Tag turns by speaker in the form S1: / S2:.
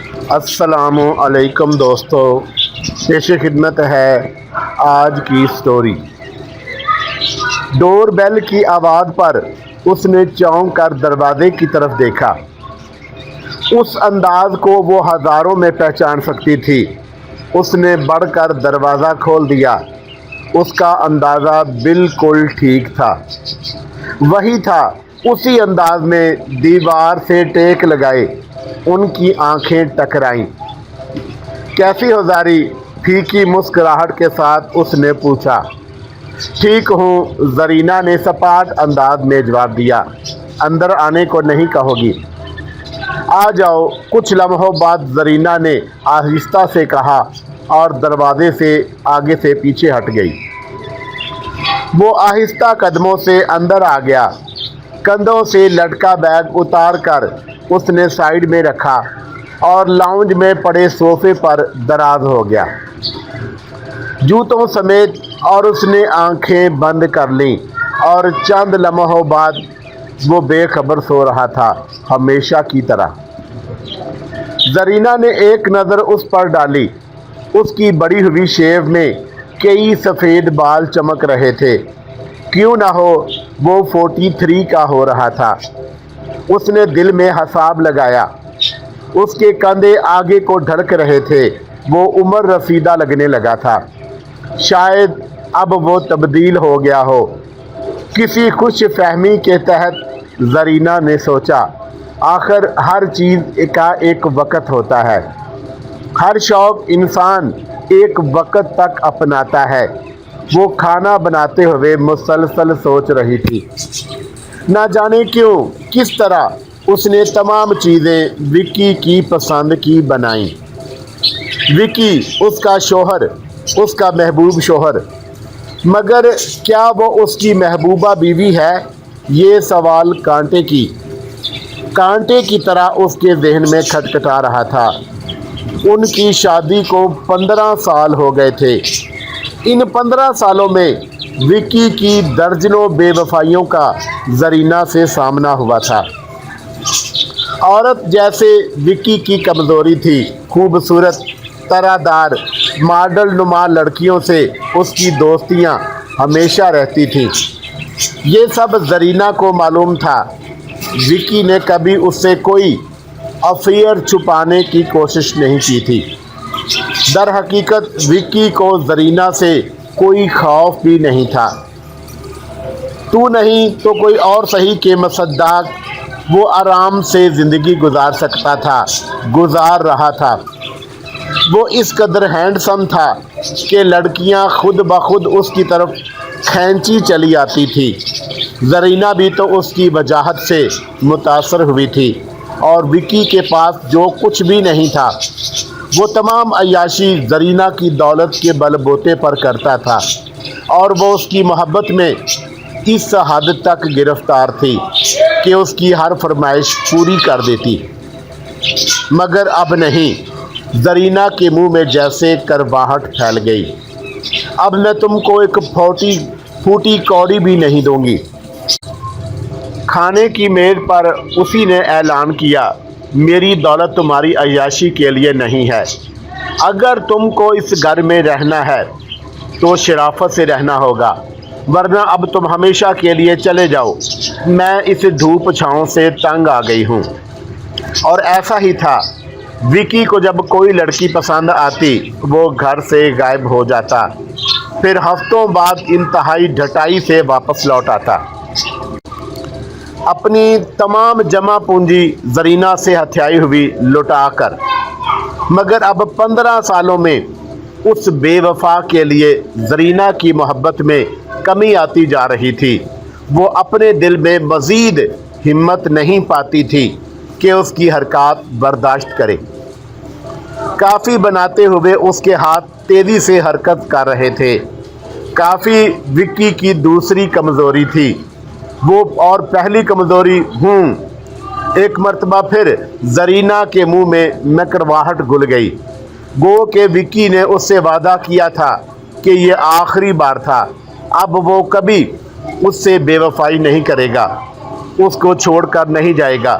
S1: السلام علیکم دوستو، پیش خدمت ہے آج کی سٹوری۔ ڈور بیل کی آواز پر اس نے چونک کر دروازے کی طرف دیکھا۔ اس انداز کو وہ ہزاروں میں پہچان سکتی تھی۔ اس نے بڑھ کر دروازہ کھول دیا۔ اس کا اندازہ بالکل ٹھیک تھا، وہی تھا، اسی انداز میں دیوار سے ٹیک لگائے۔ ان کی آنکھیں ٹکرائیں۔ کیسی ہو زاری؟ پھیکی مسکراہٹ کے ساتھ اس نے پوچھا۔ ٹھیک ہوں، زرینہ نے سپاٹ انداز میں جواب دیا۔ اندر آنے کو نہیں کہو گی؟ آ جاؤ۔ کچھ لمحوں بعد زرینہ نے آہستہ سے کہا اور دروازے سے آگے سے پیچھے ہٹ گئی۔ وہ آہستہ قدموں سے اندر آ گیا۔ کندھوں سے لٹکا بیگ اتار کر اس نے سائیڈ میں رکھا اور لاؤنج میں پڑے صوفے پر دراز ہو گیا، جوتوں سمیت، اور اس نے آنکھیں بند کر لیں اور چند لمحوں بعد وہ بے خبر سو رہا تھا، ہمیشہ کی طرح۔ زرینہ نے ایک نظر اس پر ڈالی۔ اس کی بڑی ہوئی شیو میں کئی سفید بال چمک رہے تھے۔ کیوں نہ ہو وہ 43 کا ہو رہا تھا۔ اس نے دل میں حساب لگایا۔ اس کے کندھے آگے کو ڈھلک رہے تھے۔ وہ عمر رسیدہ لگنے لگا تھا۔ شاید اب وہ تبدیل ہو گیا ہو۔ کسی خوش فہمی کے تحت زرینہ نے سوچا، آخر ہر چیز کا ایک وقت ہوتا ہے۔ ہر شوق انسان ایک وقت تک اپناتا ہے۔ وہ کھانا بناتے ہوئے مسلسل سوچ رہی تھی۔ نہ جانے کیوں، کس طرح اس نے تمام چیزیں وکی کی پسند کی بنائیں۔ وکی، اس کا شوہر، اس کا محبوب شوہر، مگر کیا وہ اس کی محبوبہ بیوی ہے؟ یہ سوال کانٹے کی طرح اس کے ذہن میں کھٹکھٹا رہا تھا۔ ان کی شادی کو 15 سال ہو گئے تھے۔ ان 15 سالوں میں وکی کی درجنوں بے وفائیوں کا زرینہ سے سامنا ہوا تھا۔ عورت جیسے وکی کی کمزوری تھی۔ خوبصورت، طرح دار، ماڈل نما لڑکیوں سے اس کی دوستیاں ہمیشہ رہتی تھیں۔ یہ سب زرینہ کو معلوم تھا۔ وکی نے کبھی اس سے کوئی افیئر چھپانے کی کوشش نہیں کی تھی۔ در حقیقت وکی کو زرینہ سے کوئی خوف بھی نہیں تھا۔ تو نہیں تو کوئی اور صحیح کے مصداق وہ آرام سے زندگی گزار سکتا تھا، گزار رہا تھا۔ وہ اس قدر ہینڈسم تھا کہ لڑکیاں خود بخود اس کی طرف کھینچی چلی آتی تھی۔ زرینہ بھی تو اس کی وجاہت سے متاثر ہوئی تھی، اور وکی کے پاس جو کچھ بھی نہیں تھا وہ تمام عیاشی زرینہ کی دولت کے بل بوتے پر کرتا تھا، اور وہ اس کی محبت میں اس حد تک گرفتار تھی کہ اس کی ہر فرمائش پوری کر دیتی۔ مگر اب نہیں۔ زرینہ کے منہ میں جیسے کرواہٹ پھیل گئی۔ اب میں تم کو ایک پھوٹی کوڑی بھی نہیں دوں گی۔ کھانے کی میز پر اسی نے اعلان کیا، میری دولت تمہاری عیاشی کے لیے نہیں ہے۔ اگر تم کو اس گھر میں رہنا ہے تو شرافت سے رہنا ہوگا، ورنہ اب تم ہمیشہ کے لیے چلے جاؤ۔ میں اس دھوپ چھاؤں سے تنگ آ گئی ہوں۔ اور ایسا ہی تھا۔ وکی کو جب کوئی لڑکی پسند آتی وہ گھر سے غائب ہو جاتا، پھر ہفتوں بعد انتہائی ڈھٹائی سے واپس لوٹ آتا، اپنی تمام جمع پونجی زرینہ سے ہتھیائی ہوئی لٹا کر۔ مگر اب 15 سالوں میں اس بے وفا کے لیے زرینہ کی محبت میں کمی آتی جا رہی تھی۔ وہ اپنے دل میں مزید ہمت نہیں پاتی تھی کہ اس کی حرکات برداشت کرے۔ کافی بناتے ہوئے اس کے ہاتھ تیزی سے حرکت کر رہے تھے۔ کافی وکی کی دوسری کمزوری تھی۔ وہ اور پہلی کمزوری ایک مرتبہ پھر زرینہ کے منہ میں مکرواہٹ گھل گئی۔ گو کہ وکی نے اس سے وعدہ کیا تھا کہ یہ آخری بار تھا۔ اب وہ کبھی اس سے بے وفائی نہیں کرے گا، اس کو چھوڑ کر نہیں جائے گا۔